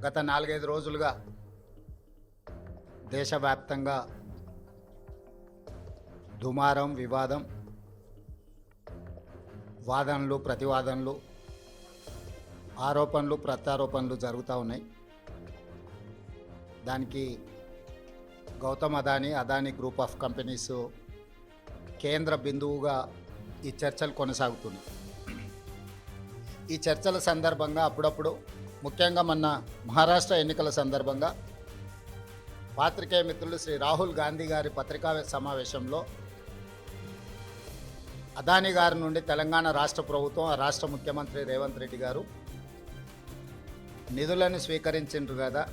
గత 4-5 రోజులుగా దేశవ్యాప్తంగా దుమారం, వివాదం, వాదనలు, ప్రతివాదనలు, ఆరోపణలు, ప్రత్యారోపణలు జరుగుతూ ఉన్నాయి. దానికి Gautam Adani group of companies కేంద్ర బిందువుగా ఈ చర్చలు కొనసాగుతున్నాయి. ఈ చర్చల సందర్భంగా అప్పుడప్పుడు, ముఖ్యంగా మొన్న మహారాష్ట్ర ఎన్నికల సందర్భంగా పాత్రికేయ మిత్రులు శ్రీ రాహుల్ గాంధీ గారి పత్రికా సమావేశంలో అదానీ గారి నుండి తెలంగాణ రాష్ట్ర ప్రభుత్వం, ఆ రాష్ట్ర ముఖ్యమంత్రి రేవంత్ రెడ్డి గారు నిధులను స్వీకరించిండ్రు కదా,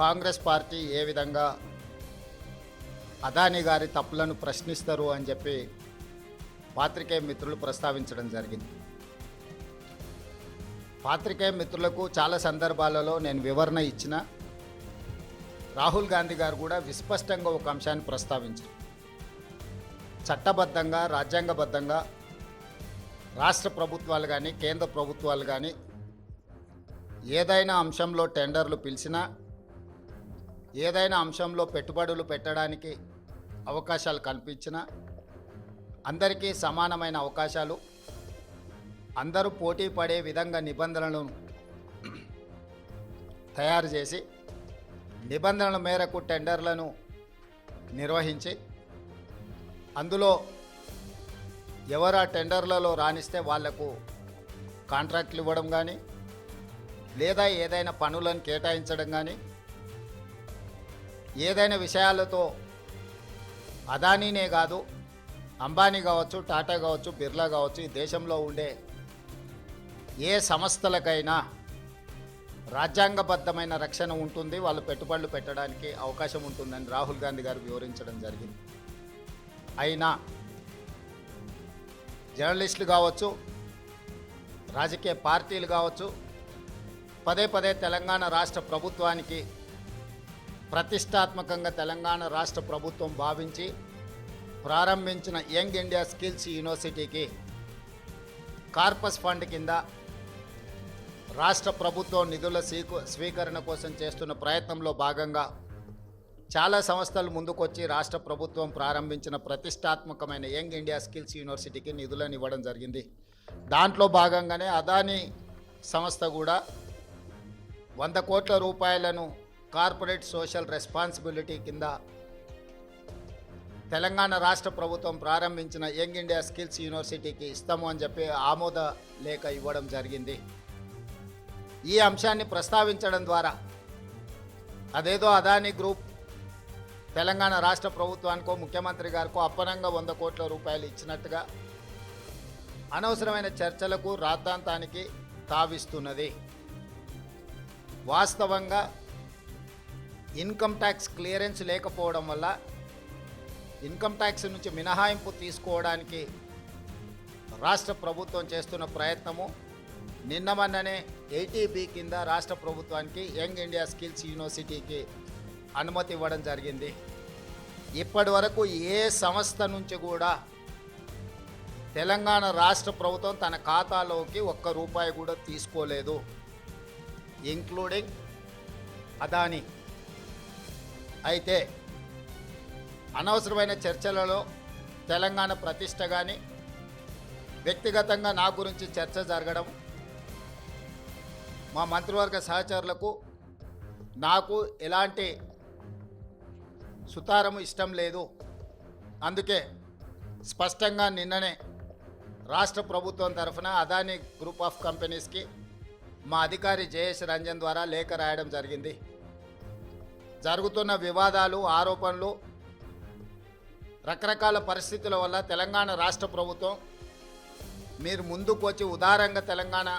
కాంగ్రెస్ పార్టీ ఏ విధంగా అదానీ గారి తప్పులను ప్రశ్నిస్తారు అని చెప్పి పాత్రికేయ మిత్రులు ప్రస్తావించడం జరిగింది. పాత్రికేయ మిత్రులకు చాలా సందర్భాలలో నేను వివరణ ఇచ్చిన, రాహుల్ గాంధీ గారు కూడా విస్పష్టంగా ఒక అంశాన్ని ప్రస్తావించారు. చట్టబద్ధంగా, రాజ్యాంగబద్ధంగా రాష్ట్ర ప్రభుత్వాలు కానీ కేంద్ర ప్రభుత్వాలు కానీ ఏదైనా అంశంలో టెండర్లు పిలిచినా, ఏదైనా అంశంలో పెట్టుబడులు పెట్టడానికి అవకాశాలు కల్పించినా అందరికీ సమానమైన అవకాశాలు, అందరూ పోటీ పడే విధంగా నిబంధనలను తయారు చేసి నిబంధనల మేరకు టెండర్లను నిర్వహించి అందులో ఎవరు ఆ టెండర్లలో రాణిస్తే వాళ్లకు కాంట్రాక్ట్లు ఇవ్వడం కానీ, లేదా ఏదైనా పనులను కేటాయించడం కానీ, ఏదైనా విషయాలతో అదానీనే కాదు, అంబానీ కావచ్చు, టాటా కావచ్చు, బిర్లా కావచ్చు, ఈ దేశంలో ఉండే ఏ సంస్థలకైనా రాజ్యాంగబద్ధమైన రక్షణ ఉంటుంది, వాళ్ళు పెట్టుబడులు పెట్టడానికి అవకాశం ఉంటుందని రాహుల్ గాంధీ గారు వివరించడం జరిగింది. అయినా జర్నలిస్టులు కావచ్చు, రాజకీయ పార్టీలు కావచ్చు, పదే పదే తెలంగాణ రాష్ట్ర ప్రభుత్వానికి ప్రతిష్టాత్మకంగా తెలంగాణ రాష్ట్ర ప్రభుత్వం భావించి ప్రారంభించిన యంగ్ ఇండియా స్కిల్స్ యూనివర్సిటీకి కార్పస్ ఫండ్ కింద రాష్ట్ర ప్రభుత్వం నిధుల స్వీకరణ కోసం చేస్తున్న ప్రయత్నంలో భాగంగా చాలా సంస్థలు ముందుకొచ్చి రాష్ట్ర ప్రభుత్వం ప్రారంభించిన ప్రతిష్టాత్మకమైన యంగ్ ఇండియా స్కిల్స్ యూనివర్సిటీకి నిధులను ఇవ్వడం జరిగింది. దాంట్లో భాగంగానే అదానీ సంస్థ కూడా 100 కోట్ల రూపాయలను కార్పొరేట్ సోషల్ రెస్పాన్సిబిలిటీ కింద తెలంగాణ రాష్ట్ర ప్రభుత్వం ప్రారంభించిన యంగ్ ఇండియా స్కిల్స్ యూనివర్సిటీకి ఇస్తాము అని చెప్పి ఆమోద లేఖ ఇవ్వడం జరిగింది. ఈ అంశాన్ని ప్రస్తావించడం ద్వారా అదేదో అదానీ గ్రూప్ తెలంగాణ రాష్ట్ర ప్రభుత్వానికో ముఖ్యమంత్రి గారికో అప్పనంగా 100 కోట్ల రూపాయలు ఇచ్చినట్టుగా అనవసరమైన చర్చలకు, రాద్ధాంతానికి తావిస్తున్నది. వాస్తవంగా ఇన్కమ్ ట్యాక్స్ క్లియరెన్స్ లేకపోవడం వల్ల ఇన్కమ్ ట్యాక్స్ నుంచి మినహాయింపు తీసుకోవడానికి రాష్ట్ర ప్రభుత్వం చేస్తున్న ప్రయత్నము నిన్న మొన్ననే 80B కింద రాష్ట్ర ప్రభుత్వానికి యంగ్ ఇండియా స్కిల్స్ యూనివర్సిటీకి అనుమతి ఇవ్వడం జరిగింది. ఇప్పటి వరకు ఏ సంస్థ నుంచి కూడా తెలంగాణ రాష్ట్ర ప్రభుత్వం తన ఖాతాలోకి 1 రూపాయి కూడా తీసుకోలేదు, ఇంక్లూడింగ్ అదానీ. అయితే అనవసరమైన చర్చలలో తెలంగాణ ప్రతిష్ట కానీ, వ్యక్తిగతంగా నా గురించి చర్చ జరగడం, మా మంత్రివర్గ సహచరులకు నాకు ఎలాంటి సుతారము ఇష్టం లేదు. అందుకే స్పష్టంగా నిన్ననే రాష్ట్ర ప్రభుత్వం తరఫున అదానీ గ్రూప్ ఆఫ్ కంపెనీస్కి మా అధికారి జయేష్ రంజన్ ద్వారా లేఖ రాయడం జరిగింది. జరుగుతున్న వివాదాలు, ఆరోపణలు, రకరకాల పరిస్థితుల వల్ల తెలంగాణ రాష్ట్ర ప్రభుత్వం మీరు ముందుకు వచ్చి ఉదారంగా తెలంగాణ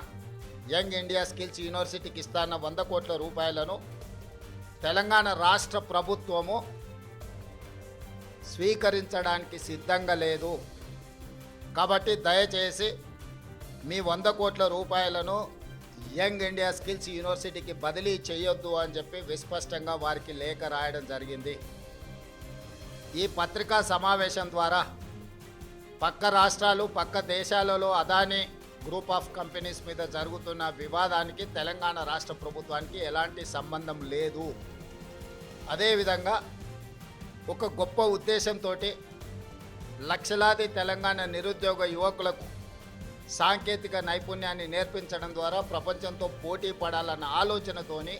యంగ్ ఇండియా స్కిల్స్ యూనివర్సిటీకి ఇస్తాన్న 100 కోట్ల రూపాయలను తెలంగాణ రాష్ట్ర ప్రభుత్వము స్వీకరించడానికి సిద్ధంగా లేదు. కాబట్టి దయచేసి మీ 100 కోట్ల రూపాయలను యంగ్ ఇండియా స్కిల్స్ యూనివర్సిటీకి బదిలీ చేయొద్దు అని చెప్పి విస్పష్టంగా వారికి లేఖ రాయడం జరిగింది. ఈ పత్రికా సమావేశం ద్వారా పక్క రాష్ట్రాలు, పక్క దేశాలలో అదానీ గ్రూప్ ఆఫ్ కంపెనీస్ మీద జరుగుతున్న వివాదానికి తెలంగాణ రాష్ట్ర ప్రభుత్వానికి ఎలాంటి సంబంధం లేదు. అదేవిధంగా ఒక గొప్ప ఉద్దేశంతో లక్షలాది తెలంగాణ నిరుద్యోగ యువకులకు సాంకేతిక నైపుణ్యాన్ని నేర్పించడం ద్వారా ప్రపంచంతో పోటీ పడాలన్న ఆలోచనతోని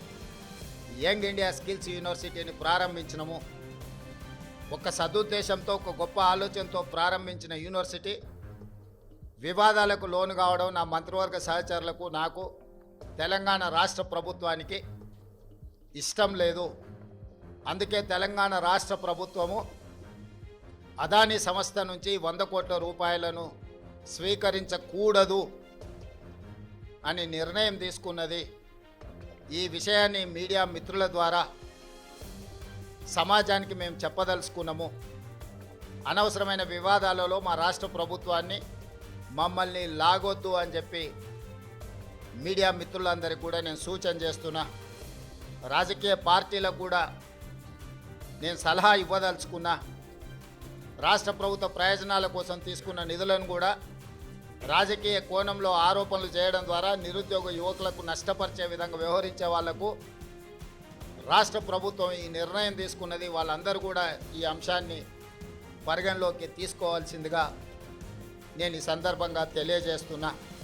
యంగ్ ఇండియా స్కిల్స్ యూనివర్సిటీని ప్రారంభించినము. ఒక సదుద్దేశంతో ఒక గొప్ప ఆలోచనతో ప్రారంభించిన యూనివర్సిటీ వివాదాలకు లోను కావడం నా మంత్రివర్గ సహచరులకు నాకు తెలంగాణ రాష్ట్ర ప్రభుత్వానికి ఇష్టం లేదు. అందుకే తెలంగాణ రాష్ట్ర ప్రభుత్వము అదానీ సంస్థ నుంచి 100 కోట్ల రూపాయలను స్వీకరించకూడదు అని నిర్ణయం తీసుకున్నది. ఈ విషయాన్ని మీడియా మిత్రుల ద్వారా సమాజానికి మేము చెప్పదలుచుకున్నాము. అనవసరమైన వివాదాలలో మా రాష్ట్ర ప్రభుత్వాన్ని మమ్మల్ని లాగొద్దు అని చెప్పి మీడియా మిత్రులందరికీ కూడా నేను సూచన చేస్తున్నా. రాజకీయ పార్టీలకు కూడా నేను సలహా ఇవ్వదలుచుకున్నా. రాష్ట్ర ప్రభుత్వ ప్రయోజనాల కోసం తీసుకున్న నిధులను కూడా రాజకీయ కోణంలో ఆరోపణలు చేయడం ద్వారా నిరుద్యోగ యువకులకు నష్టపరిచే విధంగా వ్యవహరించే వాళ్లకు రాష్ట్ర ప్రభుత్వం ఈ నిర్ణయం తీసుకున్నది. వాళ్ళందరూ కూడా ఈ అంశాన్ని పరిగణలోకి తీసుకోవాల్సిందిగా నేను ఈ సందర్భంగా తెలియజేస్తున్నా.